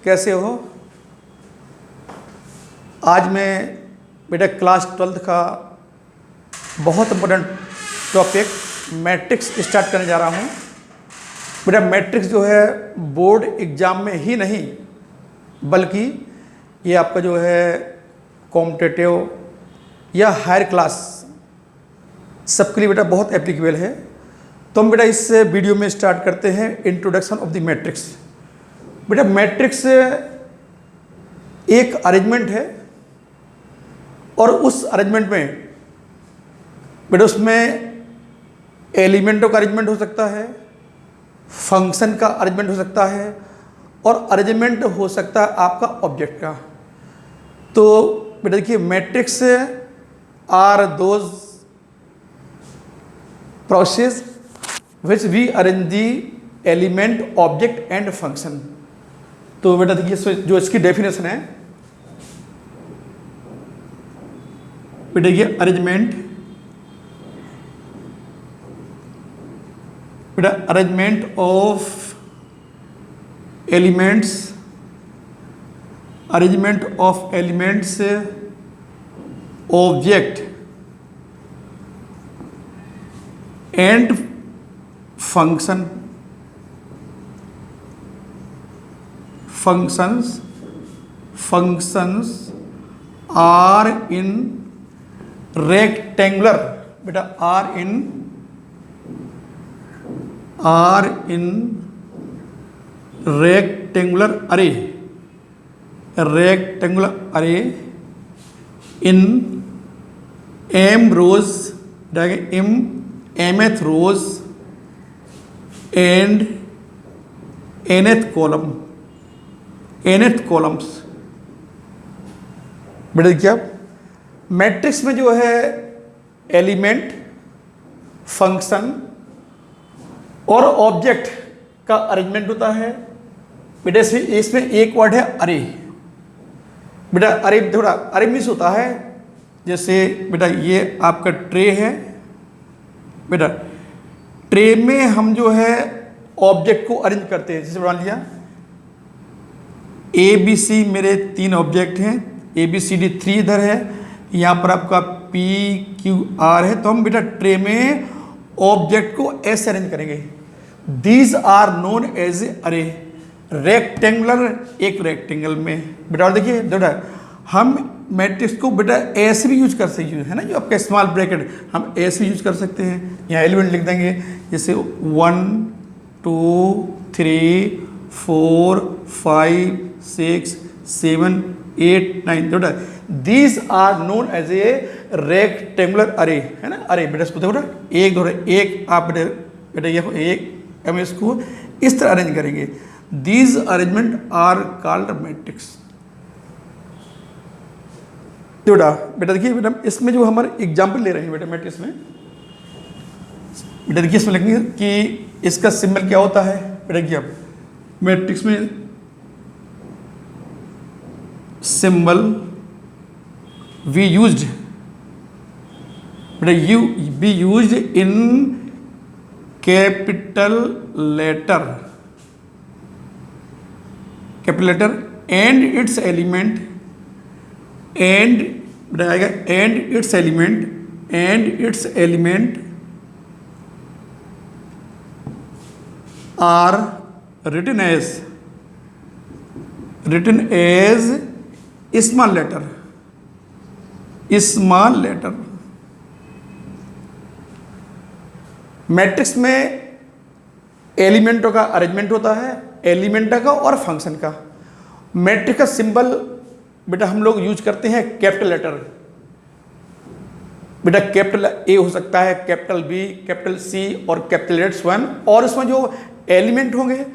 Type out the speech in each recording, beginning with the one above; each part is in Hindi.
कैसे हो? आज मैं बेटा क्लास 12th का बहुत इम्पोर्टेंट टॉपिक मैट्रिक्स स्टार्ट करने जा रहा हूँ। बेटा मैट्रिक्स जो है बोर्ड एग्ज़ाम में ही नहीं बल्कि ये आपका जो है कॉम्पिटिटिव या हायर क्लास सबके लिए बेटा बहुत एप्लीकेबल है। तो हम बेटा इस वीडियो में स्टार्ट करते हैं इंट्रोडक्शन ऑफ द मैट्रिक्स। बेटा मैट्रिक्स एक अरेंजमेंट है और उस अरेंजमेंट में बेटा उसमें एलिमेंटों का अरेंजमेंट हो सकता है, फंक्शन का अरेंजमेंट हो सकता है और अरेंजमेंट हो सकता है आपका ऑब्जेक्ट का। तो बेटा देखिए matrix are those process which we arrange the element object and function. तो बेटा देखिए जो इसकी डेफिनेशन है बेटा ये अरेंजमेंट बेटा arrangement of elements object and functions are in rectangular बेटा are in rectangular array in m rows mth rows and nth columns. बेटा देखिए आप मैट्रिक्स में जो है एलिमेंट, फंक्शन और ऑब्जेक्ट का अरेंजमेंट होता है। बेटा इसमें एक वर्ड है अरे। बेटा अरे थोड़ा अरे मिस होता है, जैसे बेटा ये आपका ट्रे है। बेटा ट्रे में हम जो है ऑब्जेक्ट को अरेंज करते हैं। जैसे बना लिया ए बी सी मेरे 3 ऑब्जेक्ट हैं, ए बी सी डी 3 इधर है, यहाँ पर आपका पी क्यू आर है। तो हम बेटा ट्रे में ऑब्जेक्ट को ऐसे अरेंज करेंगे। दीज आर नोन एज अरे। रेक्टेंगुलर एक रेक्टेंगल में बेटा, और देखिए बेटा हम मैट्रिक्स को बेटा ऐसे भी यूज कर सकते हैं, है ना, जो आपका स्मॉल ब्रैकेट हम ऐसे भी यूज कर सकते हैं। यहाँ एलिमेंट लिख देंगे जैसे 1 2 3 4 5 6 7 8 9। बेटा these are known as a rectangular array, है ना, अरे। बेटा इसको देखो एक दो एक आप बेटा ये एक हम इसको इस तरह अरेंज करेंगे। These arrangement are called matrix. बेटा देखिए बेटा इसमें जो हमारे एग्जाम्पल ले रहे हैं बेटा मैट्रिक्स में, बेटा देखिए इसमें लिखेंगे कि इसका सिंबल क्या होता है। बेटा देखिए आप मैट्रिक्स में सिंबल वी यूज्ड बेटा be used in capital letter and its element बेटा आएगा and its element are written as small letter। Matrix में एलिमेंटों का अरेंजमेंट होता है, एलिमेंट का और फंक्शन का। मैट्रिक्स का सिंबल बेटा हम लोग यूज करते हैं कैपिटल लेटर। बेटा कैपिटल ए हो सकता है, कैपिटल बी, कैपिटल सी और कैपिटल लेटर्स 1। और इसमें जो एलिमेंट होंगे,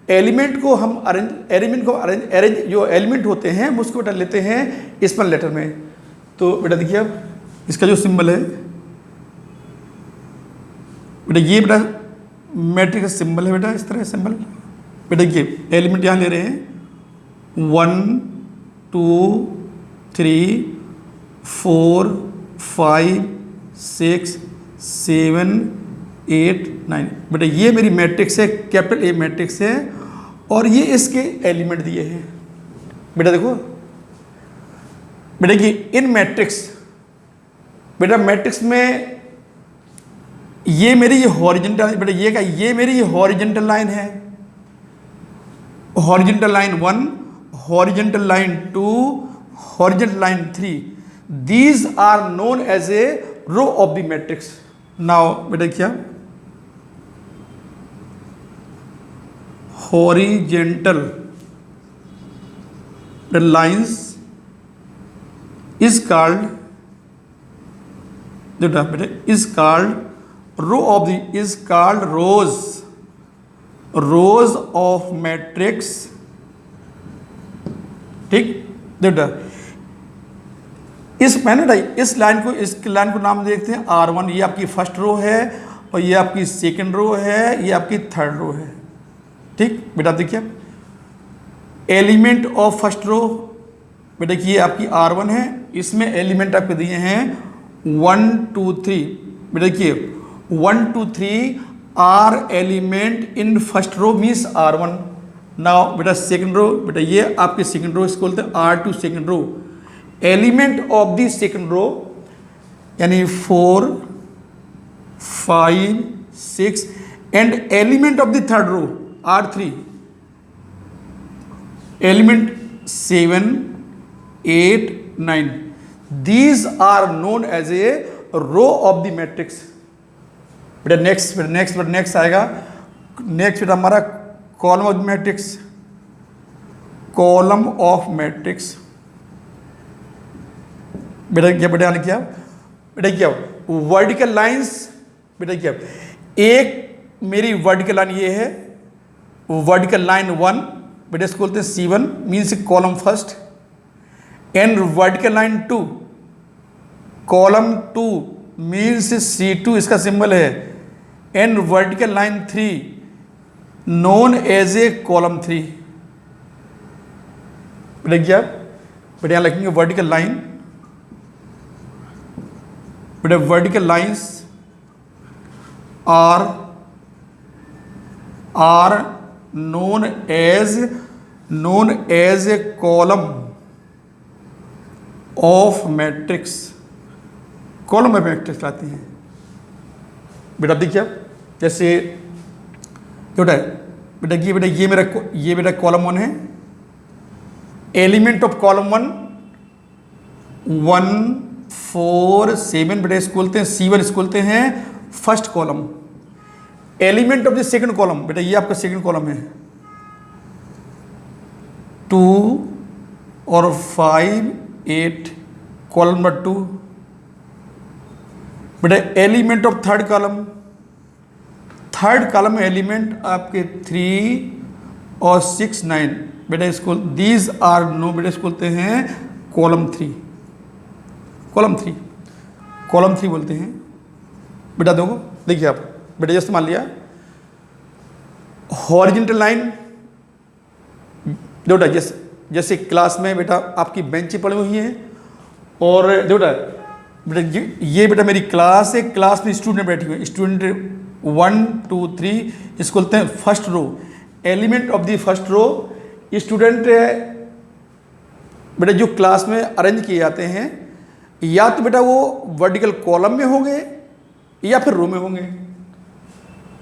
एलिमेंट को हम अरेंज जो एलिमेंट होते हैं हम उसको बेटा लेते हैं स्मॉल लेटर में। तो बेटा देखिए अब इसका जो सिंबल है बेटा ये बेटा मैट्रिक्स का सिंबल है बेटा, इस तरह सिंबल। बेटा देखिए एलिमेंट यहाँ ले रहे हैं 1 2 3 4 5 6 7 8 9। बेटा ये मेरी मैट्रिक्स है, कैपिटल ए मैट्रिक्स है। और ये इसके एलिमेंट दिए हैं। बेटा देखो, बेटा कि इन मैट्रिक्स, बेटा मैट्रिक्स में ये मेरी ये हॉरिजेंटल, बेटा ये क्या, ये मेरी ये हॉरिजेंटल लाइन है, horizontal line 1, horizontal line 2, horizontal line 3, these are known as a row of the matrix. Now बेटा क्या, हॉरिजेंटल लाइन्स is called, बेटा is called row of the, is called rows of matrix। ठीक, बेटा इस मैंने इस लाइन को नाम देखते हैं R1, ये आपकी फर्स्ट रो है और ये आपकी सेकंड रो है, ये आपकी थर्ड रो है। ठीक बेटा, देखिए एलिमेंट ऑफ फर्स्ट रो, बेटा कि ये आपकी R1 है, इसमें एलिमेंट आपके दिए हैं 1 2 3। बेटा देखिए 1 2 3 are element in first row means R1। Now बेटा सेकंड रो, बेटा ये आपकी सेकंड रो, इसको बोलते हैं R2 second row. Element of the second row यानी 4 5 6 and element of the third row R3, element 7 8 9, these are known as a row of the matrix। बेटा नेक्स्ट आएगा, नेक्स्ट बेटा हमारा column of matrix, column of matrix. बेटा क्या, बेटा क्या वर्टिकल लाइंस, बेटा क्या एक मेरी वर्टिकल लाइन ये है, वर्टिकल लाइन 1, बेटा इसको बोलते हैं C1 means column first, and vertical line 2, column 2 means C2 इसका सिंबल है, and vertical line 3 known as a column 3। बेटा क्या, बेटा यहाँ लिखेंगे वर्टिकल लाइन, बेटा vertical lines are known as a column of matrix, column में मैट्रिक्स लाती हैं। बेटा देखिए जैसे बेटा ये मेरा कॉलम 1 है, एलिमेंट ऑफ कॉलम 1 4 7, बेटा इसको बोलते हैं C1, इसको बोलते हैं first column. Element of the second column, बेटा ये आपका सेकंड कॉलम है, 2 और 5 8, कॉलम नंबर 2। बेटा एलिमेंट ऑफ थर्ड कॉलम में एलिमेंट आपके 3 और 6 9, बेटा इसको दीज आर नो, बेटा इसको बोलते हैं कॉलम 3 बोलते हैं। बेटा देखो, देखिए आप बेटा जैसे मान लिया हॉरिजेंटल लाइन, बेटा जैसे क्लास में बेटा आपकी बेंचें पड़ी हुई हैं और बेटा ये बेटा मेरी क्लास है, क्लास में स्टूडेंट बैठे हुए हैं, स्टूडेंट 1 2 3 इसको बोलते हैं first row. Element of the first row student बेटा जो क्लास में अरेंज किए जाते हैं, या तो बेटा वो वर्टिकल कॉलम में होंगे या फिर रो में होंगे।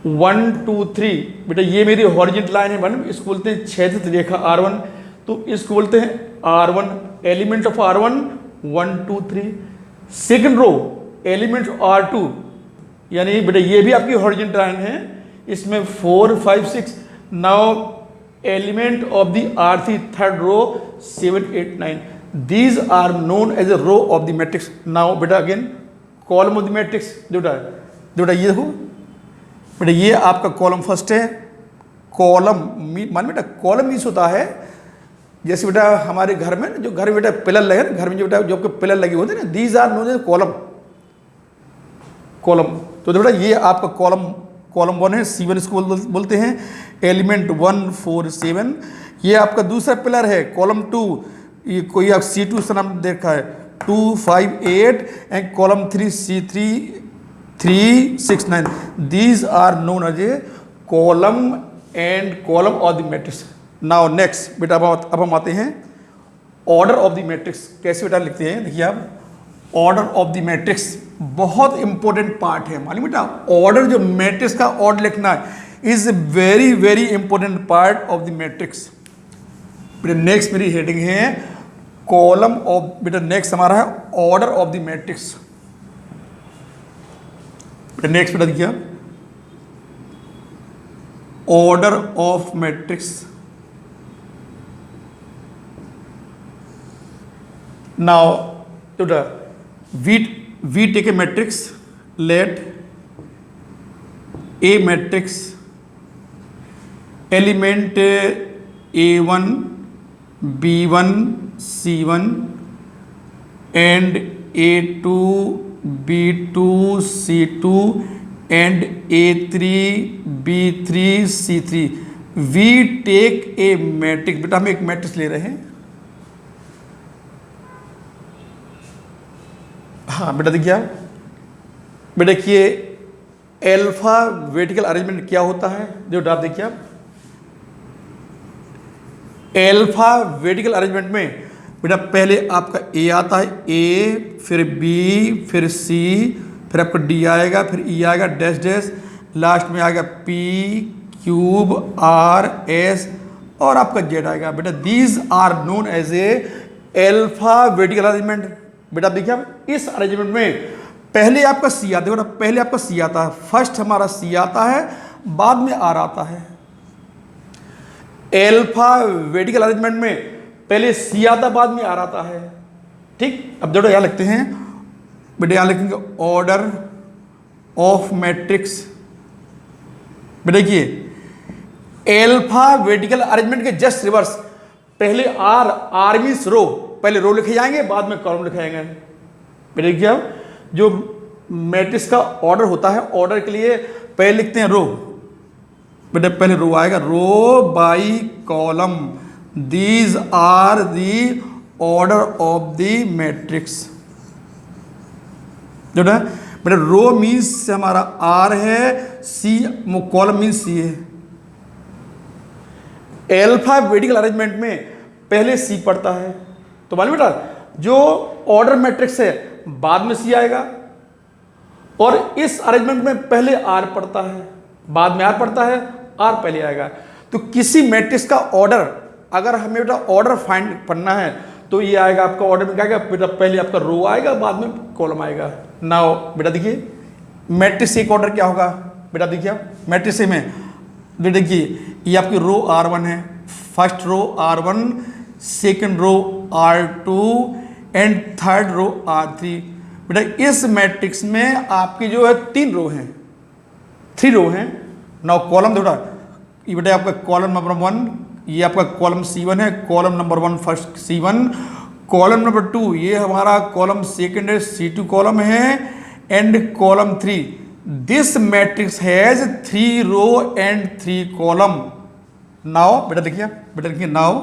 1 2 3, बेटा ये मेरी हॉरिजेंटल लाइन है 1, इसको बोलते हैं छेदित रेखा R1, तो इसको बोलते हैं R1, element of R1 1 2 3। Second row element R2, यानी बेटा ये भी आपकी हॉरिजेंटल लाइन है, इसमें 4 5 6। Now element of the R3 third row 7 8 9, these are known as a row of the matrix. Now बेटा again column of the matrix, बेटा ये देखो, बेटा ये आपका कॉलम फर्स्ट है। कॉलम मान बेटा कॉलम मीन्स होता है जैसे बेटा हमारे घर में जो घर में बेटा पिलर लगे ना, घर में जो बेटा जो आपके पिलर लगे होते हैं ना, these are known as column. तो बेटा ये आपका कॉलम 1 है, C1 इसको बोलते हैं, एलिमेंट 1 4 7। ये आपका दूसरा पिलर है कॉलम 2, ये कोई आप C2 से नाम देखा है, 2 5 8, and column 3 C3 3 6 9, these are known as a column and column of the matrix. Now next बेटा अब हम आते हैं ऑर्डर ऑफ द मैट्रिक्स। कैसे बेटा लिखते हैं, देखिए आप, ऑर्डर ऑफ द मैट्रिक्स बहुत इंपॉर्टेंट पार्ट है, मालूम बेटा। ऑर्डर, जो मैट्रिक्स का ऑर्डर लिखना है, is very very important part of the matrix. बेटा नेक्स्ट मेरी हेडिंग है कॉलम ऑफ, बेटा नेक्स्ट हमारा है ऑर्डर ऑफ द मैट्रिक्स। बेटा नेक्स्ट बेटा देखिए, ऑर्डर ऑफ मैट्रिक्स। नाउ बेटा we take a matrix, let a matrix element a1 b1 c1 and a2 b2 c2 and a3 b3 c3। we take a matrix, बेटा हम एक मैट्रिक्स ले रहे हैं। हाँ बेटा देखिए, बेटा देखिए अल्फाबेटिकल अरेंजमेंट क्या होता है, जो आप देखिए आप, अल्फाबेटिकल अरेंजमेंट में बेटा पहले आपका ए आता है, ए फिर बी फिर सी फिर आपका डी आएगा, फिर ई आएगा डैश डैश, लास्ट में आएगा पी क्यूब आर एस और आपका जेड आएगा। बेटा these are known as a alphabetical arrangement. बेटा देखिए आप, इस अरेंजमेंट में पहले आपका सी आता है, पहले आपका सी आता है, फर्स्ट हमारा सी आता है, बाद में आर आता है। अल्फाबेटिकल अरेंजमेंट में पहले सी आता, बाद में आर आता है। ठीक, अब बेटा यहां लिखते हैं, बेटा यहां लिखेंगे ऑर्डर ऑफ मैट्रिक्स। बेटा देखिए अल्फाबेटिकल अरेंजमेंट के जस्ट रिवर्स, पहले आर मीन्स रो, पहले रो लिखे जाएंगे, बाद में कॉलम लिखे जाएंगे। बेटा देखिए अब, जो मैट्रिक्स का ऑर्डर होता है, ऑर्डर के लिए पहले लिखते हैं रो। बेटा पहले रो आएगा, row by column, these are the order of the matrix. बेटा बेटा रो मीन्स हमारा आर है, सी कॉलम मीन्स सी है। अल्फाबेटिकल अरेंजमेंट में पहले सी पड़ता है, तो मालूम बेटा जो ऑर्डर मैट्रिक्स है बाद में सी आएगा, और इस अरेंजमेंट में पहले आर पड़ता है, बाद में आर पड़ता है, आर पहले आएगा। तो किसी मैट्रिक्स का ऑर्डर, अगर हमें बेटा ऑर्डर फाइंड करना है, तो ये आएगा आपका ऑर्डर में क्या आएगा बेटा, पहले आपका रो आएगा, बाद में कॉलम आएगा। नाउ बेटा देखिए मैट्रिक्स एक ऑर्डर क्या होगा, बेटा देखिए आप, मैट्रिक्स में बेटा देखिए ये आपकी रो R1 है, first row R1, second row R2 and third row R3। बेटा इस मैट्रिक्स में आपकी जो है 3 रो हैं, 3 रो हैं। नाउ कॉलम बेटा, ये बेटा आपका कॉलम नंबर 1, ये आपका कॉलम C1 है, column number 1 first C1, column number 2 ये हमारा कॉलम सेकेंड है, C2 कॉलम है, and column 3। This matrix has 3 row and 3 column. Now बेटा देखिए, बेटा देखिए नाउ,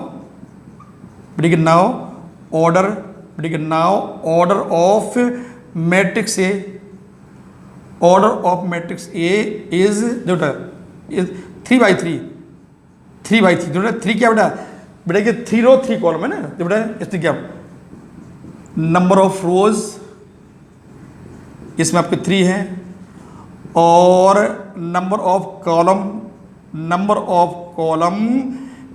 बेटा नाउ ऑर्डर, बेटा now order of matrix A, order of matrix A is बेटा 3/3, 3/3। बेटा 3 क्या बेटा, बेटा कि 3 रो 3 कॉलम है ना, तो बेटा इसमें क्या नंबर ऑफ रोज, इसमें आपके 3 हैं, और number of column, number of column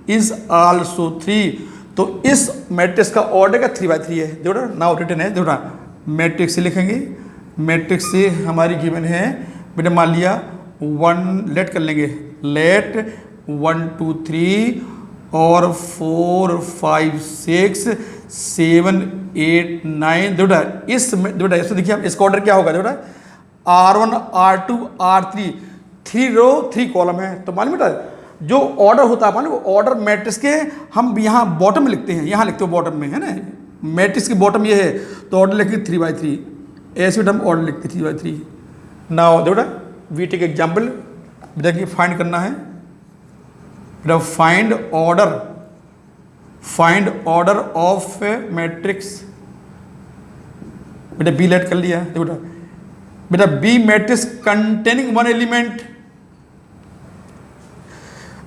is also 3। तो इस मैट्रिक्स का ऑर्डर का 3/3 है। देखो नाउ रिटन है, देखो मैट्रिक्स से लिखेंगे, मैट्रिक्स से हमारी गिवन है बेटा, मान लिया 1 लेट कर लेंगे, लेट 1 2 3 और 4 5 6 7 8 9। बेटा इस बेटा इसमें देखिए आप, इसका ऑर्डर क्या होगा, बेटा R1 R2 R3, 3 रो 3 कॉलम है। तो मालूम बेटा जो ऑर्डर होता है, मालूम ऑर्डर मैट्रिक्स के हम यहाँ बॉटम में लिखते हैं, यहाँ लिखते हो बॉटम में है ना, मैट्रिक्स की बॉटम ये है, तो ऑर्डर लिखते 3/3, ऐसे बेटा हम ऑर्डर लिखते 3/3। नाउ बेटा वी टेक एग्जाम्पल, बेटा कि फाइंड करना है, बेटा फाइंड ऑर्डर ऑफ मैट्रिक्स। बेटा बी लेट कर लिया, देखो बेटा बी मैट्रिक्स कंटेनिंग 1 एलिमेंट।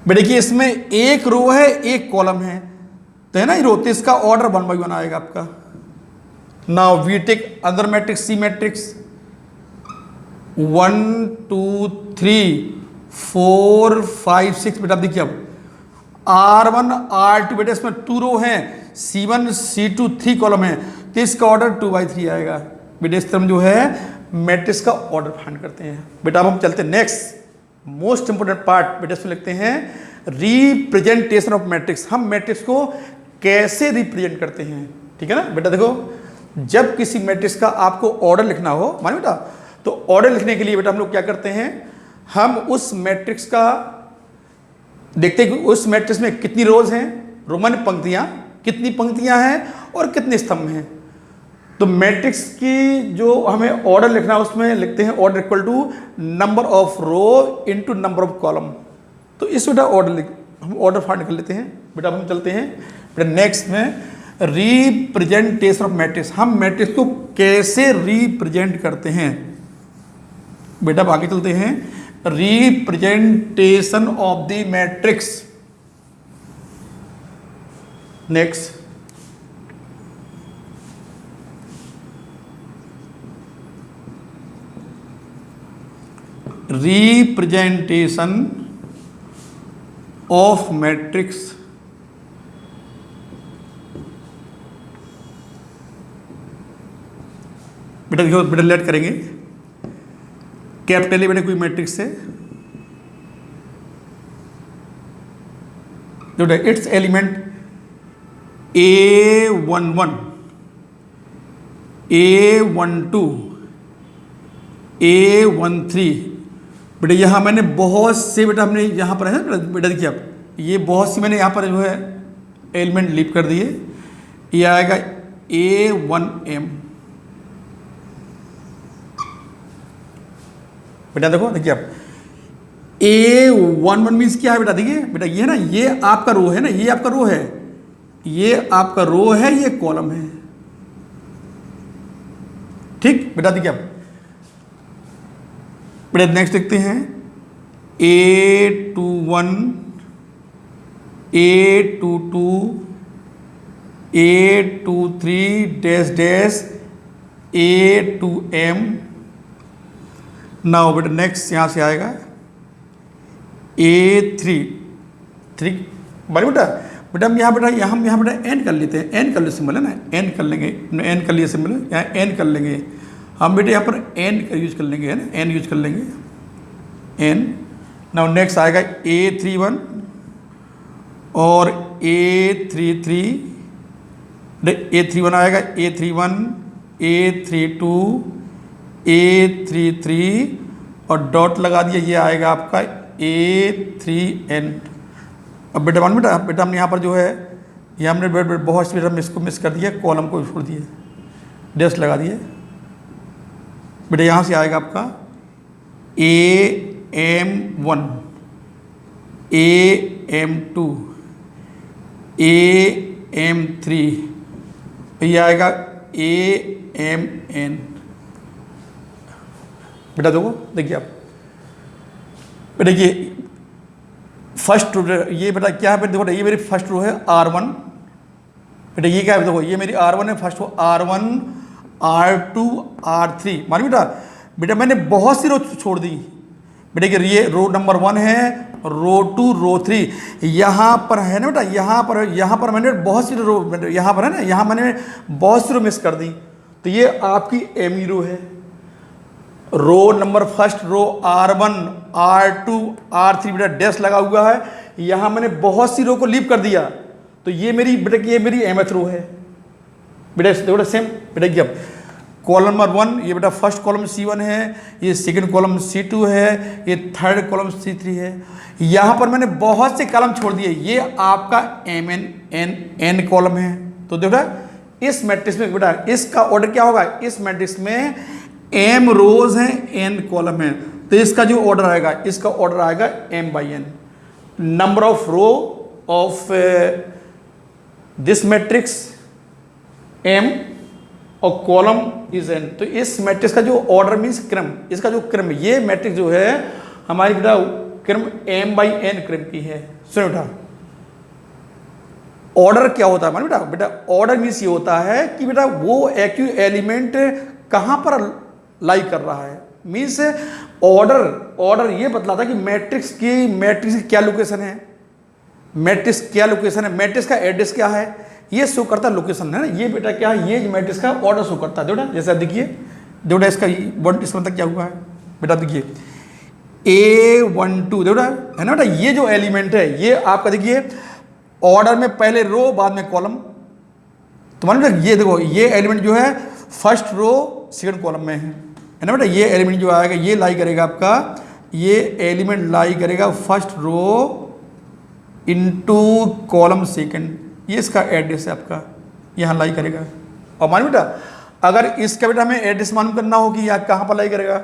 बेटा देखिए इसमें एक रो है एक कॉलम है, तो है ना ये रो, तो इसका ऑर्डर 1 by 1 आएगा आपका। Now we take other matrix, C matrix 1 2 3 4 5 6। बेटा देखिए अब R1 R2 बेटा इसमें 2 रो हैं, C1 C2 3 कॉलम है, तो इसका ऑर्डर 2 by 3 आएगा। बेटा इस तरह जो है मैट्रिक्स का ऑर्डर फाइंड करते हैं। बेटा अब हम चलते हैं नेक्स्ट मोस्ट इंपोर्टेंट पार्ट। बेटा इसमें लिखते हैं रिप्रेजेंटेशन ऑफ मैट्रिक्स। हम मैट्रिक्स को कैसे रिप्रेजेंट करते हैं, ठीक है ना। बेटा देखो जब किसी मैट्रिक्स का आपको ऑर्डर लिखना हो माने बेटा, तो ऑर्डर लिखने के लिए बेटा हम लोग क्या करते हैं, हम उस मैट्रिक्स का देखते हैं कि उस मैट्रिक्स में कितनी रोज हैं, रोमन पंक्तियां, कितनी पंक्तियां हैं और कितने स्तंभ हैं। तो मैट्रिक्स की जो हमें ऑर्डर लिखना है उसमें लिखते हैं order equal to number of row into number of column. तो इस बेटा ऑर्डर हम ऑर्डर फाइंड कर लेते हैं। बेटा हम चलते हैं बेटा नेक्स्ट में रिप्रेजेंटेशन ऑफ मैट्रिक्स। हम मैट्रिक्स को कैसे रिप्रेजेंट करते हैं। बेटा आगे चलते हैं representation of the matrix. Next representation of matrix. बेटा देखो बेटा लेट करेंगे कैपिटल बेटा कोई मैट्रिक्स है, जो it's element A11 A12 A13। बेटा यहाँ मैंने बहुत से बेटा हमने यहाँ पर है बेटा देखिए आप ये बहुत सी मैंने यहाँ पर जो है एलिमेंट लीप कर दिए। ये आएगा A1M। बेटा देखो देखिए आप A11 मीन्स क्या है बेटा, देखिए बेटा ये है ना, ये आपका रो है ना, ये आपका रो है, ये आपका रो है, ये कॉलम है, ठीक। बेटा देखिए आप बेटा नेक्स्ट देखते हैं A21 A22 A23 dash dash A2M। Now बेटा नेक्स्ट यहाँ से आएगा A3 बड़े बेटा बेटा हम यहाँ बेटा n कर लेते हैं, n कर ले सिंबल है ना, n कर लेंगे, n कर लिए सिंबल यहाँ n कर लेंगे हम बेटे, यहाँ पर n का यूज कर लेंगे है ना, n यूज कर लेंगे n। नाउ नेक्स्ट आएगा A31 और A33, A31 आएगा A31 A32 A33 और डॉट लगा दिया, ये आएगा आपका A3N। अब बेटा मान बेटा हमने यहाँ पर जो है ये हमने बहुत से बेटा इसको मिस कर दिया, कॉलम को छोड़ दिए, डैश लगा दिए। बेटा यहाँ से आएगा आपका AM1 AM2 AM3, ये आएगा AMN। बेटा देखो देखिए आप बेटा ये फर्स्ट रो, ये बेटा क्या है बेटा, देखो ये मेरी फर्स्ट रो है R1। बेटा ये क्या है देखो, ये मेरी R1 है, first row R1 R2 R3। मानी बेटा बेटा मैंने बहुत सी रो छोड़ दी बेटा, ये रो नंबर 1 है, रो 2 रो 3 यहाँ पर है ना बेटा, यहाँ पर मैंने बहुत सी रो यहाँ पर है ना, यहाँ मैंने बहुत सी रो मिस कर दी। तो ये आपकी एमी रो है, रो number first row R1 R2 R3 बेटा डैश लगा हुआ है, यहाँ मैंने बहुत सी रो को लीव कर दिया, तो ये मेरी बेटा ये मेरी mth रो है बेटा। देखो सेम बेटा कि अब कॉलम नंबर 1 ये बेटा फर्स्ट कॉलम C1 है, ये सेकंड कॉलम C2 है, ये थर्ड कॉलम C3 है। यहाँ पर मैंने बहुत से कॉलम छोड़ दिए, ये आपका n कॉलम है। तो देखो इस मैट्रिक्स में बेटा इसका ऑर्डर क्या होगा, इस मैट्रिक्स में m रोज हैं n कॉलम है, तो इसका जो ऑर्डर आएगा, इसका ऑर्डर आएगा m/n। Number of row of this matrix m और कॉलम इज n। तो इस मैट्रिक्स का जो ऑर्डर मीन्स क्रम, इसका जो क्रम, ये मैट्रिक्स जो है हमारी बेटा क्रम m/n क्रम की है। सुनो बेटा, ऑर्डर क्या होता है मालूम बेटा? बेटा ऑर्डर मीन्स ये होता है कि बेटा वो एक्यू एलिमेंट कहां पर लाई कर रहा है। मीन्स ऑर्डर ये बतलाता है कि मैट्रिक्स की क्या लोकेशन है, मैट्रिक्स क्या लोकेशन है, मैट्रिक्स का एड्रेस क्या है, ये शो करता है लोकेशन, है ना। ये बेटा क्या है, ये मैट्रिक्स का ऑर्डर शो करता है बेटा। जैसे देखिए बेटा इसका इस मतलब क्या हुआ है बेटा, देखिए A12 बेटा, है ना बेटा। ये जो एलिमेंट है ये आपका देखिए ऑर्डर में पहले रो बाद में कॉलम। तो मान लो ये देखो, ये एलिमेंट जो है फर्स्ट रो सेकंड कॉलम में है ना बेटा। ये एलिमेंट जो आएगा ये लाई करेगा आपका, ये एलिमेंट लाई करेगा first row into column second. ये इसका एड्रेस है आपका, यहाँ लाई करेगा। और मान बेटा अगर इसका बेटा हमें एड्रेस मालूम करना हो कि यहाँ कहाँ पर लाई करेगा,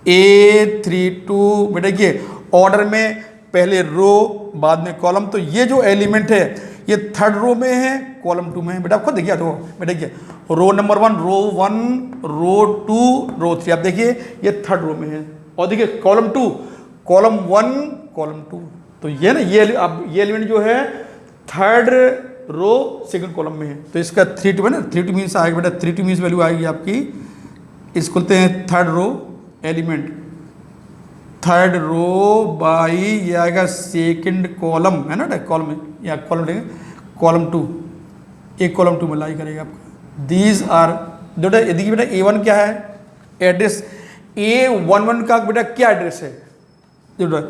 A32 बेटा ये ऑर्डर में पहले रो बाद में कॉलम। तो ये जो एलिमेंट है ये थर्ड रो में है, कॉलम 2 में है। बेटा आप खुद देखिए, तो बेटा ये रो नंबर 1, रो 1, रो 2, रो 3, आप देखिए ये थर्ड रो में है। और देखिए कॉलम 2, कॉलम 1, कॉलम 2। तो ये ना ये एलिमेंट जो है थर्ड रो सेकंड कॉलम में है। तो इसका 3 2 है ना, 3 2 मीन्स आएगा बेटा, 3 2 मीन्स वैल्यू आएगी आपकी, इसको बोलते हैं third row element, third row by ये आएगा सेकंड कॉलम, है ना बेटा। कॉलम या कॉलम लेंगे, कॉलम 2, एक कॉलम 2 में लाई करेगा आपका। दीज आर बेटा, देखिए बेटा A1 क्या है एड्रेस, A11 का बेटा क्या एड्रेस है बेटा,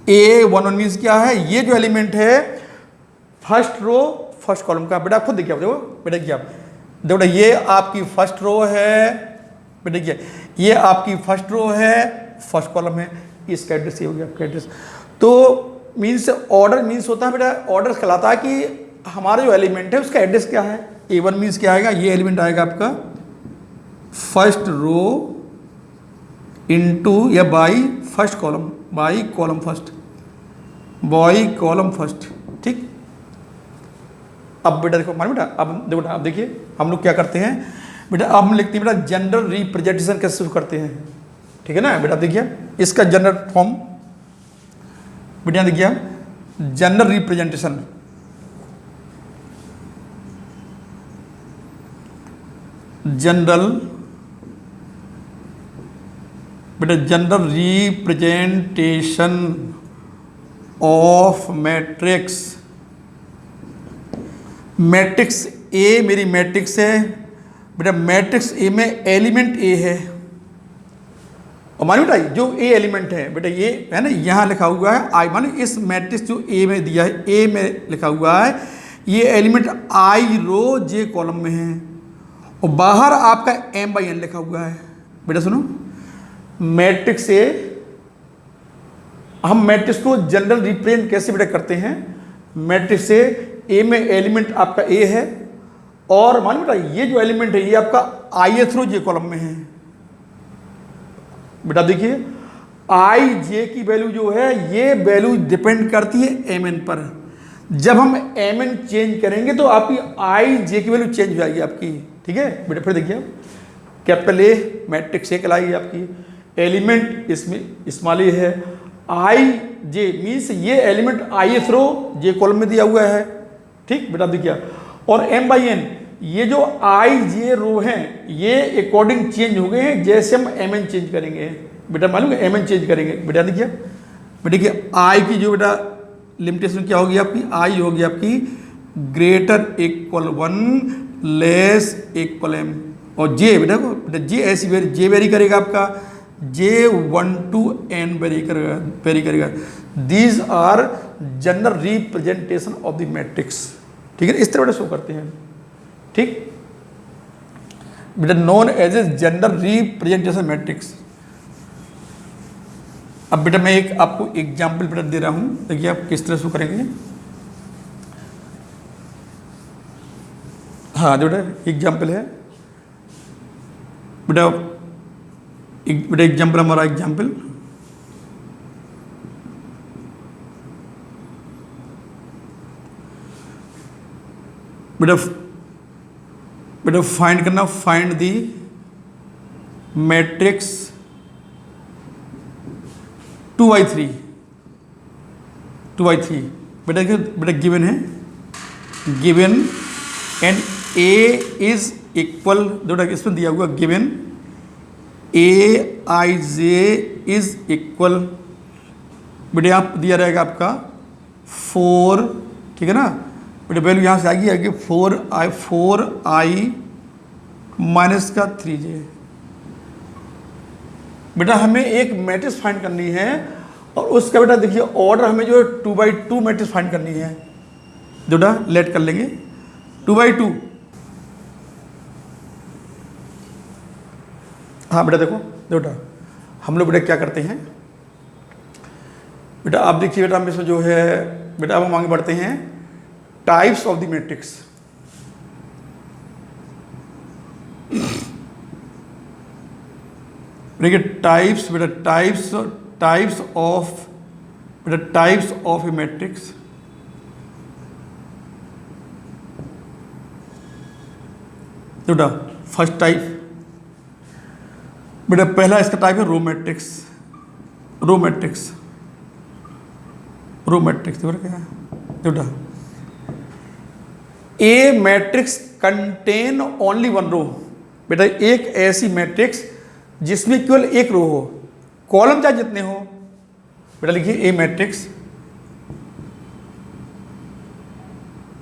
A11 मीन्स क्या है, ये जो एलिमेंट है फर्स्ट रो फर्स्ट कॉलम का। बेटा खुद देखिए, देखो बेटा क्या देखो बेटा, ये आपकी फर्स्ट रो है बेटा, क्या ये आपकी फर्स्ट रो है फर्स्ट कॉलम है, इसका एड्रेस ये हो गया आपका एड्रेस। तो मीन्स ऑर्डर मीन्स होता है बेटा, ऑर्डर कहलाता है कि हमारा जो एलिमेंट है उसका एड्रेस क्या है। A1 मीन्स क्या आएगा, ये एलिमेंट आएगा आपका फर्स्ट रो इनटू या by first column, by column first, by column first, ठीक। अब बेटा देखो मान बेटा, अब देखो बेटा, अब देखिए हम लोग क्या करते हैं बेटा, अब हम लिखते हैं बेटा जनरल रिप्रेजेंटेशन कैसे शुरू करते हैं, ठीक है ना बेटा। देखिए इसका जनरल फॉर्म बेटा, देखिए जनरल रिप्रेजेंटेशन, जनरल बेटा general representation of matrix, matrix A मेरी मैट्रिक्स है बेटा, मैट्रिक्स ए में एलिमेंट ए है। और मानिए बेटा जो ए एलिमेंट है बेटा, ये है ना यहाँ लिखा हुआ है आई, मानिए इस मैट्रिक्स जो ए में दिया है, ए में लिखा हुआ है ये element I row J column में है, और बाहर आपका M/n लिखा हुआ है। बेटा सुनो, मैट्रिक्स ए, हम मैट्रिक्स को जनरल रिप्रेजेंट कैसे बेटा करते हैं, मैट्रिक्स ए में एलिमेंट आपका ए है, और मालूम बेटा ये जो एलिमेंट है ये आपका ith रो जे कॉलम में है। बेटा देखिए आई जे की वैल्यू जो है ये वैल्यू डिपेंड करती है mn पर। जब हम mn चेंज करेंगे तो आपकी आई जे की वैल्यू चेंज हो जाएगी आपकी, ठीक है बेटा। फिर देखिए कैपिटल ए मैट्रिक्स ए कहलाएगी आपकी, एलिमेंट इसमें स्मॉल ए है, आई जे मीन्स ये एलिमेंट ith रो जे कॉलम में दिया हुआ है, ठीक बेटा देखिए। और M/n ये जो आई जे रो हैं ये अकॉर्डिंग चेंज हो गए हैं जैसे हम mn चेंज करेंगे बेटा, मालूम है mn चेंज करेंगे बेटा। देखिए बेटा देखिए आई की जो बेटा लिमिटेशन क्या होगी आपकी, आई होगी आपकी greater equal 1 less equal m, और जे बेटा जे ऐसी जे वेरी करेगा आपका, J1 to n वेरी करेगा। These are general representation of the matrix, ठीक है, इस तरह बेटा शो करते हैं, ठीक बेटा, known as a general representation matrix. अब बेटा मैं एक आपको एग्जाम्पल बेटा दे रहा हूं, देखिए आप किस तरह शो करेंगे। हाँ जो बेटा एग्जाम्पल है बेटा, बेटा एग्जाम्पल हमारा एग्जाम्पल बेटा फाइंड करना, फाइंड दी मैट्रिक्स 2 by 3, 2/3। बेटा देखिए, बेटा गिवन है, given and A is equal, बेटा इसमें दिया हुआ गिवन Aij इज इक्वल, बेटा यहाँ दिया रहेगा आपका 4, ठीक है ना बेटा, वैल्यू यहाँ से आएगी 4i माइनस का 3j। बेटा हमें एक मैट्रिक्स फाइंड करनी है और उसका बेटा देखिए ऑर्डर हमें जो है 2/2 मैट्रिक्स फाइंड करनी है। बेटा लेट कर लेंगे 2/2। हाँ बेटा देखो बेटा हम लोग बेटा क्या करते हैं, बेटा आप देखिए बेटा हम इसमें जो है बेटा अब हम आगे बढ़ते हैं टाइप्स ऑफ द मैट्रिक्स। देखिए टाइप्स, बेटा टाइप्स ऑफ ए मैट्रिक्स। बेटा फर्स्ट टाइप, बेटा पहला इसका टाइप है रो मैट्रिक्स। रो मैट्रिक्स देखो क्या है बेटा, a matrix contain only one रो। बेटा एक ऐसी मैट्रिक्स जिसमें केवल एक रो हो, कॉलम चाहे जितने हो। बेटा लिखिए ए मैट्रिक्स,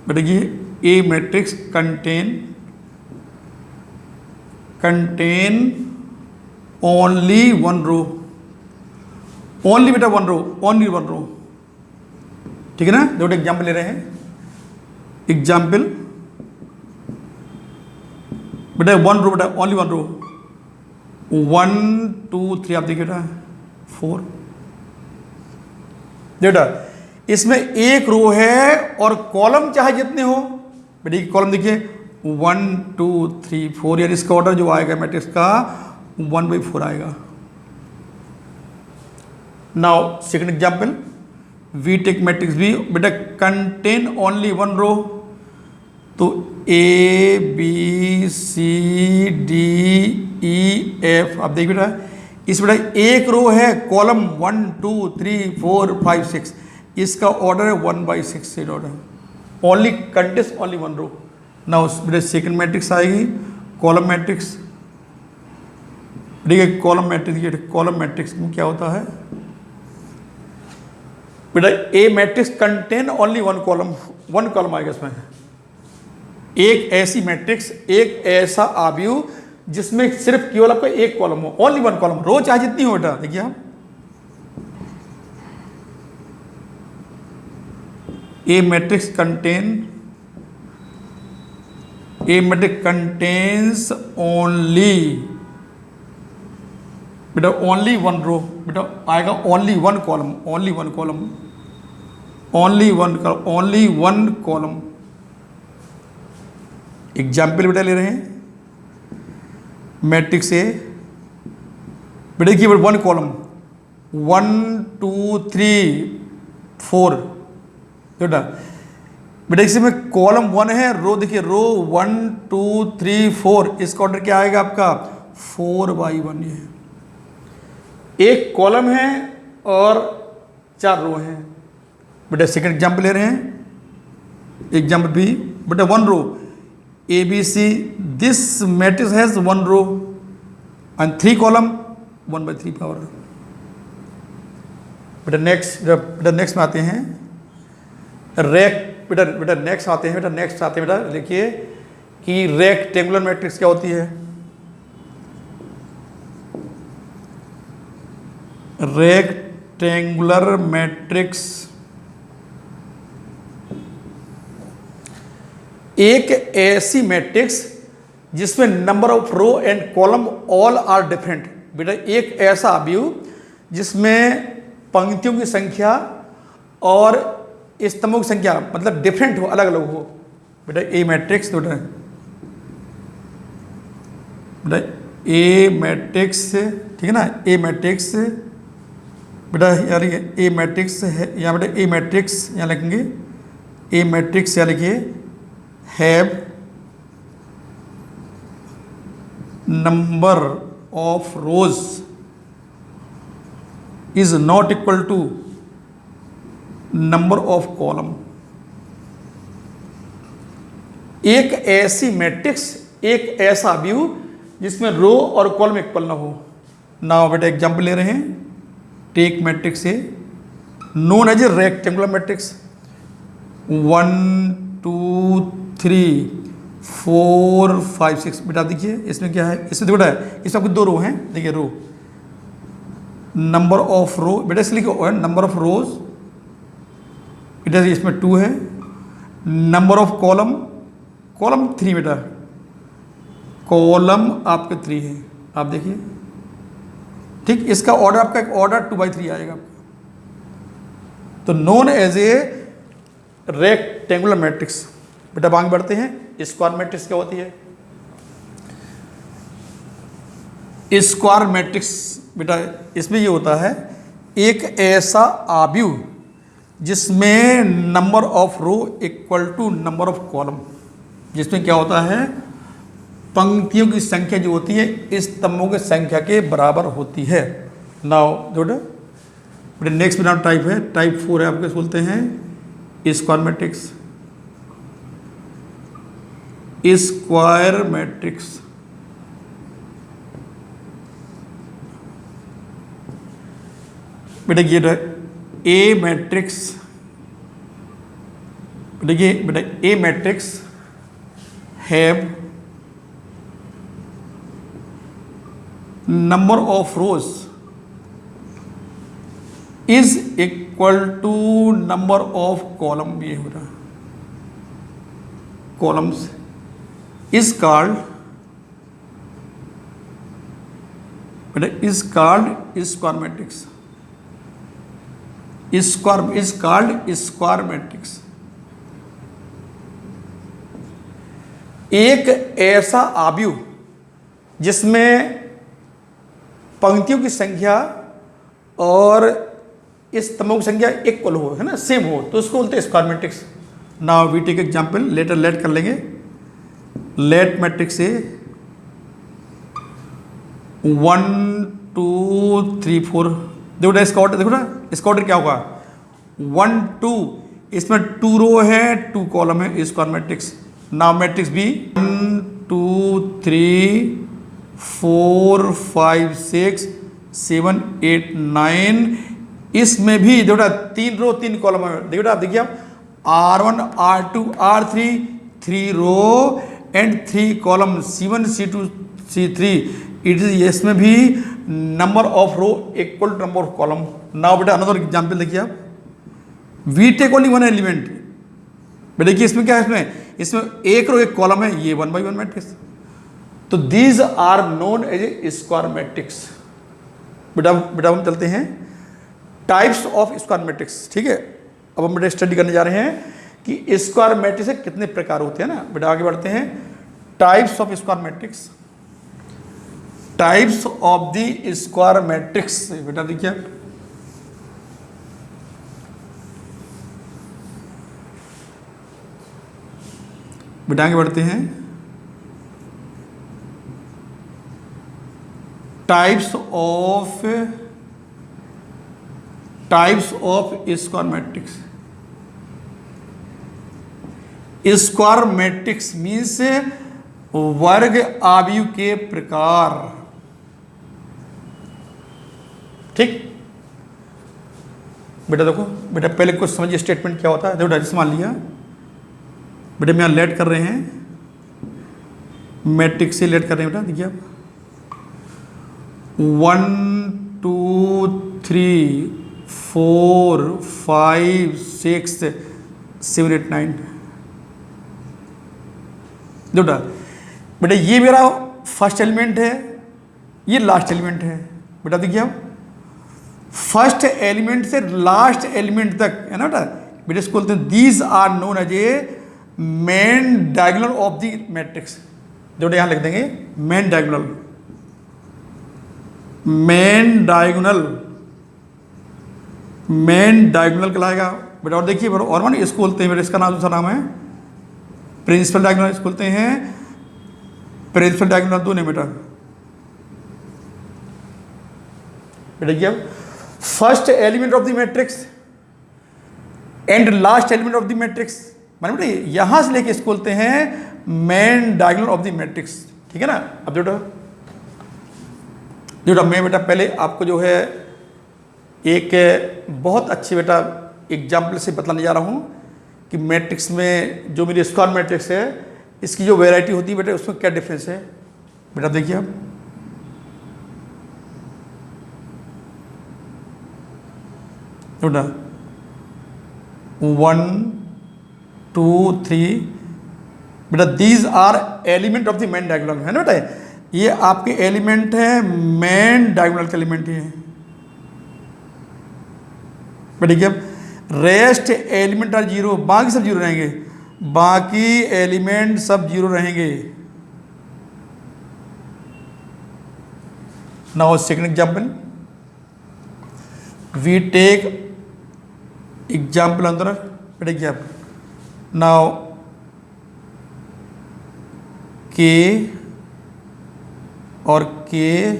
बेटा ये ए मैट्रिक्स कंटेन ओनली वन रो। ओनली बेटा वन रो, ओनली वन रो, ठीक है ना। दो एग्जाम्पल ले रहे हैं, एग्जाम्पल बेटा वन रो, बेटा ओनली वन रो, 1 2 3 आप देखिए बेटा 4। बेटा इसमें एक रो है और कॉलम चाहे जितने हो। बेटा कॉलम देखिए 1 2 3 4, यानी इसका ऑर्डर जो आएगा मैट्रिक्स का 1/4 आएगा। Now second example, we take matrix B, बेटा कंटेन ओनली वन रो, तो A B C D E F आप देखिए बेटा, इस बेटा एक रो है, कॉलम 1 2 3 4 5 6, इसका ऑर्डर है 1/6 से order, only contest only one row. ना उस बेटा सेकंड मैट्रिक्स आएगी कॉलम मैट्रिक्स। ठीक है, कॉलम मैट्रिक्स, कॉलम मैट्रिक्स में क्या होता है बेटा, a matrix contain only one column आएगा इसमें। एक ऐसी मैट्रिक्स, एक ऐसा आव्यूह जिसमें सिर्फ केवल आपका एक कॉलम हो, ओनली वन कॉलम, रो चाहे जितनी हो। बेटा देखिए आप, ए मैट्रिक्स कंटेन्स ओनली, बेटा ओनली वन रो, बेटा आएगा only one column, only one column, only one column. Example बेटा ले रहे हैं, मैट्रिक्स ए, बेटा देखिए वन कॉलम 1 2 3 4। बेटा इसमें कॉलम 1 है, रो देखिए रो 1 2 3 4, इसका ऑर्डर क्या आएगा आपका 4/1। ये एक कॉलम है और 4 रो हैं। बेटा सेकंड एग्जाम्पल ले रहे हैं, एग्जाम्पल बी, बेटा one row ABC, this matrix has one row and 3 column, 1/3 power। बेटा नेक्स्ट में आते हैं रेक, बेटा नेक्स्ट आते हैं बेटा देखिए कि रेक्टेंगुलर मैट्रिक्स क्या होती है। रेक्टेंगुलर मैट्रिक्स एक ऐसी मैट्रिक्स जिसमें number of row and column all are different. बेटा एक ऐसा आव्यूह जिसमें पंक्तियों की संख्या और स्तंभों की संख्या मतलब डिफरेंट हो, अलग अलग हो। बेटा ए मैट्रिक्स, बेटा ए मैट्रिक्स, ठीक है ना, ए मैट्रिक्स, बेटा यार ए मैट्रिक्स है यहाँ, बेटा ए मैट्रिक्स यहाँ लिखेंगे, ए मैट्रिक्स यहाँ लिखिए have number of rows is not equal to number of column. एक ऐसी मैट्रिक्स, एक ऐसा व्यू जिसमें रो और कॉलम इक्वल ना हो। नाउ बेटा एग्जाम्पल ले रहे हैं, टेक मैट्रिक्स है known as a rectangular matrix 1 2 3 4 5 6। बेटा देखिए इसमें क्या है, इसमें देखो बेटा इसमें कुछ दो रो हैं, देखिए रो नंबर ऑफ रो, बेटा इसलिए लिखो नंबर ऑफ रोज, बेटा इसमें 2 है। नंबर ऑफ कॉलम, कॉलम 3 बेटा, कॉलम आपके 3 है, आप देखिए ठीक। इसका ऑर्डर आपका एक ऑर्डर 2/3 आएगा, तो known as a rectangular matrix. बेटा आगे बढ़ते हैं, स्क्वायर मैट्रिक्स क्या होती है? स्क्वायर मैट्रिक्स बेटा इसमें ये होता है एक ऐसा आव्यूह जिसमें number of row equal to number of column, जिसमें क्या होता है पंक्तियों की संख्या जो होती है स्तंभों की संख्या के बराबर होती है। नाउ बेटा नेक्स्ट बिना टाइप है, टाइप 4 है आपके बोलते हैं स्क्वायर मैट्रिक्स। स्क्वायर मैट्रिक्स बेटा ये ए मैट्रिक्स, देखिए बेटा a matrix have number of rows is equal to number of column. ये हो रहा कॉलम्स इज कॉल्ड बेटा is called square matrix. Square is called square matrix. एक ऐसा आव्यूह जिसमें पंक्तियों की संख्या और स्तंभों की संख्या इक्वल हो, है ना, सेम हो, तो उसको बोलते हैं square matrix. Now we take example, let कर लेंगे। लेट मैट्रिक्स से 1 2 3 4, देखो ना इसका ऑर्डर, देखो ना इसका ऑर्डर क्या होगा 1 2, इसमें 2 रो है 2 कॉलम है, square matrix. Now matrix B 1 2 3 4 5 6 7 8 9, इसमें भी देखो 3 रो 3 कॉलम है। देखो आप देखिए आप R1 R2 R3 3 row and 3 column C1 C2 C3, it is इसमें भी number of row equal to number of column. Now बेटा अनदर एग्जांपल देखिए आप, we take only one element. बेटा देखिए इसमें क्या है, इसमें एक रो एक कॉलम है, ये 1/1 मैट्रिक्स, तो these are known as a square matrix. बेटा हम चलते हैं टाइप्स ऑफ स्क्वायर मैट्रिक्स, ठीक है। अब हम बेटा स्टडी करने जा रहे हैं कि स्क्वायर मैट्रिक्स के कितने प्रकार होते हैं ना। बेटा आगे बढ़ते हैं, types of square matrix, types of the square matrix. बेटा देखिए बेटा आगे बढ़ते हैं, types of square matrix. Square matrix means वर्ग आव्यूह के प्रकार, ठीक। बेटा देखो बेटा पहले कुछ समझिए स्टेटमेंट क्या होता है। देखो जैसे मान लिया बेटा हम यहाँ लेट कर रहे हैं, मैट्रिक्स से लेट कर रहे हैं। बेटा देखिए आप 1 2 3 4 5 6 7 8 9। देखो बेटा ये मेरा फर्स्ट एलिमेंट है, ये लास्ट एलिमेंट है। बेटा देखिए आप फर्स्ट एलिमेंट से लास्ट एलिमेंट तक, है ना बेटा, बेटा इसको बोलते हैं these are known as a main diagonal of the matrix. जो यहां लिख देंगे main diagonal, main diagonal, main diagonal कहलाएगा। बेटा और देखिए और मान इसको बोलते हैं, इसका नाम दूसरा नाम है प्रिंसिपल डायगोनल, इसको बोलते हैं प्रिंसिपल डायगोनल 2 बेटा। बेटा first element of the matrix and last element of the matrix, माने बेटा यहां से लेके इसको बोलते हैं main diagonal of the matrix, ठीक है ना। अब बेटा मैं बेटा पहले आपको जो है एक बहुत अच्छे बेटा एग्जाम्पल से बतलाने जा रहा हूं कि मैट्रिक्स में जो मेरी स्क्वायर मैट्रिक्स है इसकी जो वैरायटी होती है बेटा उसमें क्या डिफरेंस है। बेटा देखिए आप, बेटा 1 2 3 बेटा these are element of the main diagonal, है ना बेटा, ये आपके एलिमेंट है मेन डायगोनल के एलिमेंट ही है बेटा। देखिए रेस्ट एलिमेंट आर जीरो, बाकी सब जीरो रहेंगे, बाकी एलिमेंट सब जीरो रहेंगे। Now second example, we take example अंदर बेटा क्या, नाउ के और के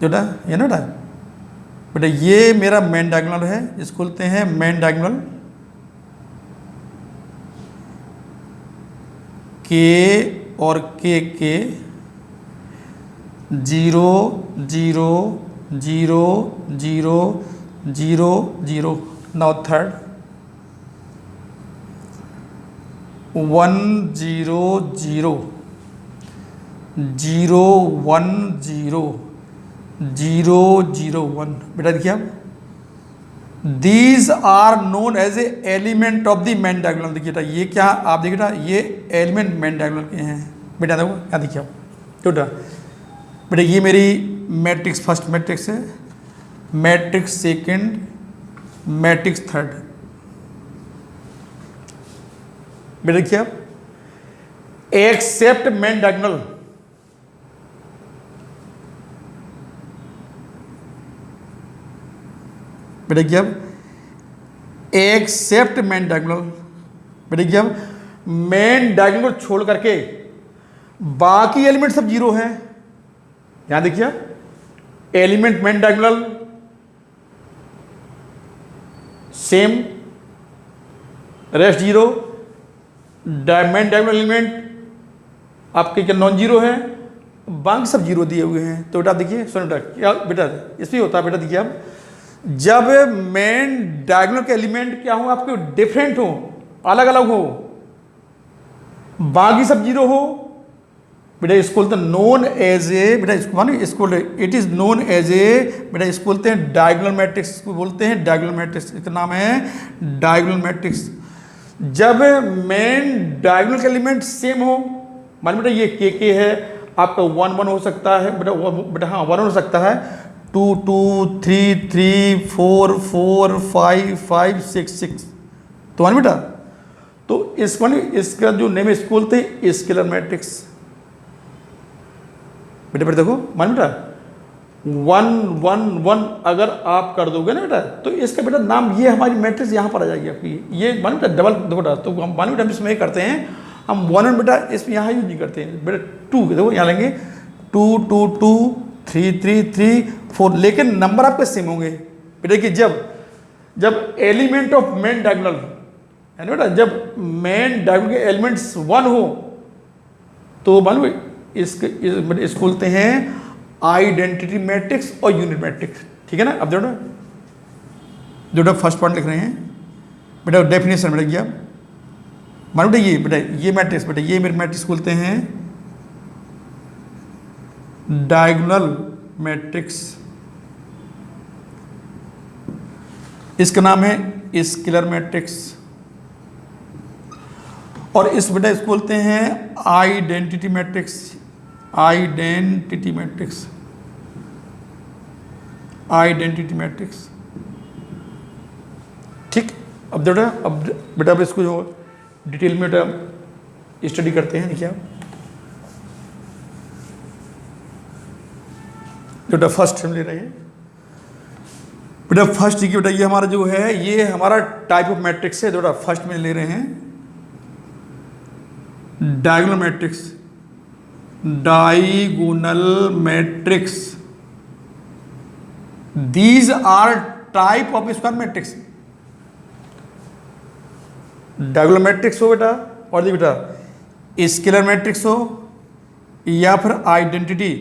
बेटा ये ना बेटा ये मेरा मेन डायगोनल है, इसको बोलते हैं मेन डायगोनल। के और के 0 0 0 0 0 0। Now third 1 0 0 0 1 0 0 0 1। बेटा देखिए आप, these are known as a element of the main diagonal. देखिए बेटा ये क्या, आप देखिए बेटा ये एलिमेंट मेन डायगोनल के हैं बेटा। देखो क्या देखिए आप बेटा, बेटा ये मेरी मैट्रिक्स फर्स्ट मैट्रिक्स है, मैट्रिक्स सेकंड, मैट्रिक्स थर्ड। बेटा देखिए आप, एक्सेप्ट मेन डायगोनल, बेटा देखिए अब एक्सेप्ट मेन डायगोनल, बेटा देखिए अब मेन डायगोनल को छोड़ करके बाकी एलिमेंट सब जीरो हैं। यहां देखिए आप element main diagonal same, rest zero, main diagonal element आपके क्या नॉन जीरो है, बाकी सब जीरो दिए हुए हैं। तो बेटा देखिए सुनो बेटा क्या बेटा इसमें होता है बेटा, देखिए अब जब मेन डायगोनल के एलिमेंट क्या हो आपके डिफरेंट हो, अलग अलग हो, बाकी सब जीरो हो, बेटा इसको बोलते हैं नोन एज ए, बेटा इसको मानो इसको it is known as a, बेटा इसको बोलते हैं डायगोनल मैट्रिक्स, को बोलते हैं डायगोनल मैट्रिक्स, इसका नाम है डायगोनल मैट्रिक्स। जब मेन डायगोनल के एलिमेंट सेम हो, मान बेटा ये के है आपका 1 1 हो सकता है बेटा हाँ 1 हो सकता है, 2 2 3 3 4 4 5 5 6 6। तो मान बेटा तो इस मान इसका जो नेम इसको बोलते हैं स्केलर मैट्रिक्स। बेटा बेटा देखो मान बेटा 1 1 1 अगर आप कर दोगे ना बेटा तो इसका बेटा नाम ये हमारी मैट्रिक्स यहाँ पर आ जाएगी आपकी। ये मान बेटा डबल बेटा, तो हम मान बेटा इसमें करते हैं हम 1 बेटा इसमें यहाँ यूज नहीं करते हैं बेटा 2 देखो यहाँ लेंगे 2 2 2 3 3 3 4, लेकिन नंबर आपके सेम होंगे बेटा कि जब एलिमेंट ऑफ मेन डायगोनल है ना बेटा, जब मेन डायगोनल के एलिमेंट्स 1 हो तो मालूम इसको बोलते हैं आइडेंटिटी मैट्रिक्स और यूनिट मैट्रिक्स, ठीक है ना। अब जो फर्स्ट पॉइंट लिख रहे हैं बेटा डेफिनेशन बेटा किया मालूम बेटा ये मैट्रिक्स बेटा ये मेरे मैट्रिक्स बोलते हैं डायगोनल मैट्रिक्स, इसका नाम है स्केलर मैट्रिक्स, और इस बेटा इसको बोलते हैं identity matrix, identity matrix, identity matrix, ठीक। अब बेटा अब इसको जो डिटेल में बेटा स्टडी करते हैं। देखिए बेटा फर्स्ट हम ले रहे हैं बेटा फर्स्ट, देखिए बेटा ये हमारा जो है ये हमारा टाइप ऑफ मैट्रिक्स है। बेटा फर्स्ट में ले रहे हैं diagonal matrix, diagonal matrix, these are type of square matrix, diagonal matrix हो बेटा, और देखिए बेटा स्केलर मैट्रिक्स हो या फिर identity,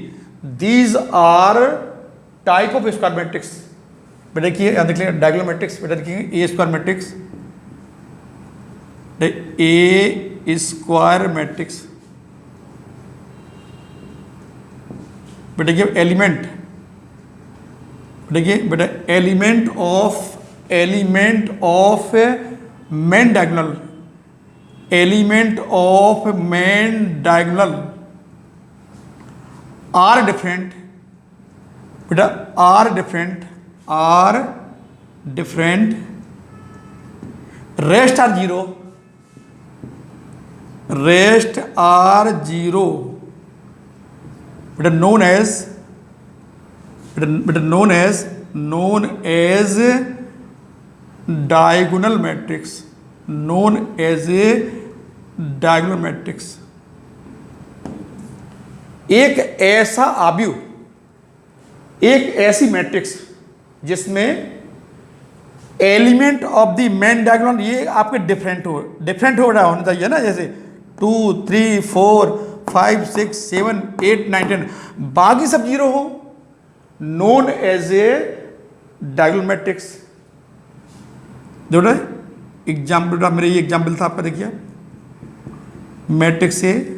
these are type of square matrix. बेटा देखिए याद रखिए डायगोनल मैट्रिक्स, बेटा देखिए a square matrix, a square matrix, बेटा देखिए एलिमेंट, देखिए बेटा element of main diagonal, element of main diagonal are different, बेटा are different, rest are zero, rest are zero, बेटा known as diagonal matrix, known as a diagonal matrix। एक ऐसा आव्यूह, एक ऐसी मैट्रिक्स जिसमें element of the main diagonal ये आपके डिफरेंट हो रहा होना चाहिए ना, जैसे 2 3 4 5 6 7 8 9 10 बाकी सब जीरो हो, known as a diagonal matrix. देखो एग्जाम्पल, मेरे ये एग्जाम्पल था आपका, देखिए मैट्रिक्स ए,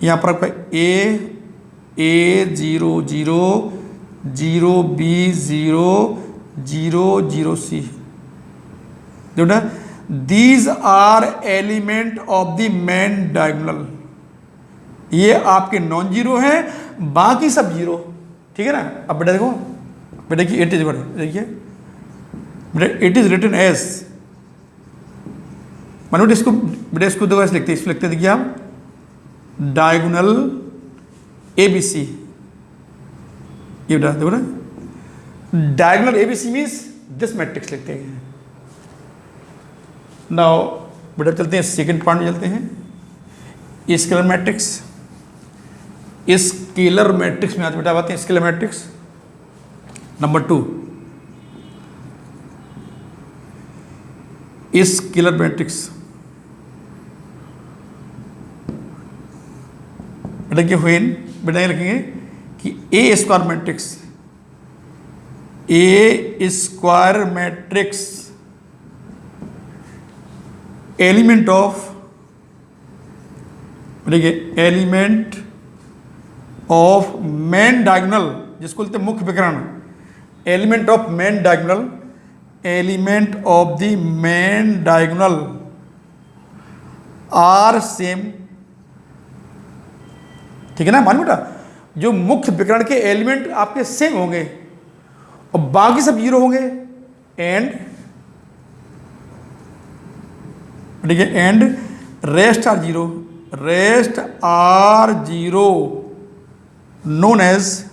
यहाँ पर आपका ए 0 0 0 B 0 0 0 C, देखो these are element of the main diagonal, ये आपके नॉन जीरो हैं, बाकी सब जीरो, ठीक है ना। अब बेटा देखो, बेटा देखिए इट इज, देखिए बेटा इट इज रिटन एज, मानो इसको बेटा इसको देखो ऐसे लिखते हैं, इसको लिखते देखिए आप डायगोनल ABC, ये बेटा देखो ना diagonal ABC means this matrix लिखते हैं। नाउ बेटा चलते हैं सेकंड पार्ट में, चलते हैं स्केलर मैट्रिक्स। स्केलर मैट्रिक्स में आज बेटा बात है scalar matrix number 2, scalar matrix. बेटा क्या व्हेन, बेटा ये लिखेंगे कि a square matrix, a square matrix element of, देखिए एलिमेंट ऑफ मेन डायगोनल, जिसको बोलते हैं मुख्य विकर्ण, element of main diagonal, element of the main diagonal are same, ठीक है ना। मान बेटा जो मुख्य विकर्ण के एलिमेंट आपके सेम होंगे और बाकी सब जीरो होंगे, एंड ठीक है and rest are zero, rest are zero, known as,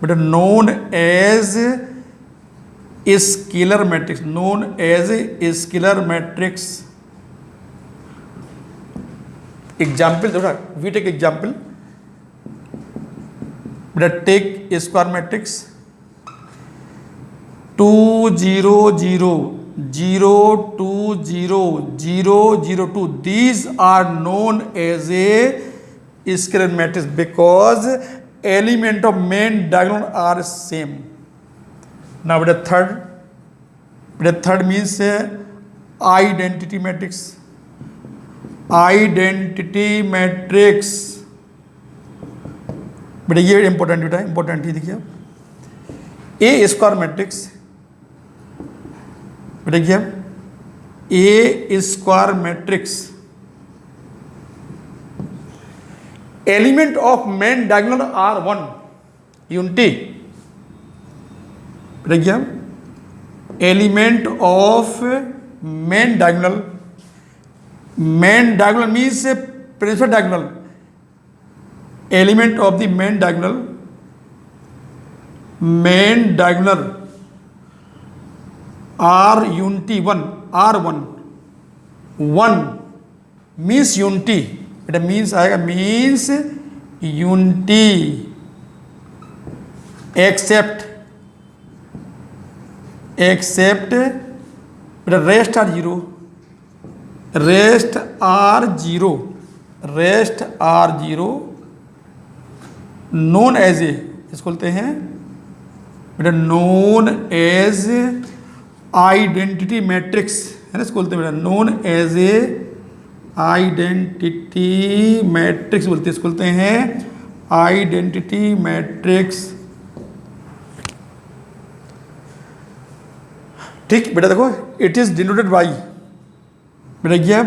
बेटा known as scalar matrix, known as scalar matrix. Example थोड़ा वी टेक एग्जाम्पल, बेटा take square matrix 2 0 0 0 2 0 0 0 2, these are known as a scalar matrix because element of main diagonal are same. Now third means identity matrix, identity matrix, बेटा ये इंपॉर्टेंट बेटा इंपॉर्टेंट ही देखिए ए स्क्वायर मैट्रिक्स, बेटा देखिए a square matrix element of main diagonal are 1 unity, देखिए element of main diagonal, main diagonal means principal diagonal, element of the main diagonal, main diagonal are unity 1, are 1 means unity, बेटा मीन्स आएगा मीन्स यूनिटी, एक्सेप्ट बेटा rest are zero, known as a, इसको बोलते हैं बेटा नोन एज आइडेंटिटी मैट्रिक्स, है ना, इसको बोलते हैं बेटा known as a identity matrix बोलते हैं, इसको बोलते हैं आइडेंटिटी मैट्रिक्स। ठीक बेटा, देखो इट इज डिनोटेड बाई, बेटा ये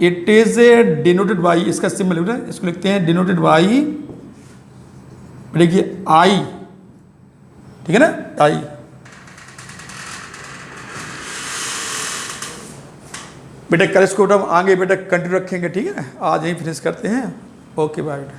इट इज डिनोटेड बाई, इसका सिंबल बेटा इसको लिखते हैं डिनोटेड बाई, बेटा ये आई, ठीक है ना, आई। बेटा कल इसको हम आगे बेटा कंटिन्यू रखेंगे, ठीक है ना, आज यहीं फिनिश करते हैं। ओके बाय बेटा।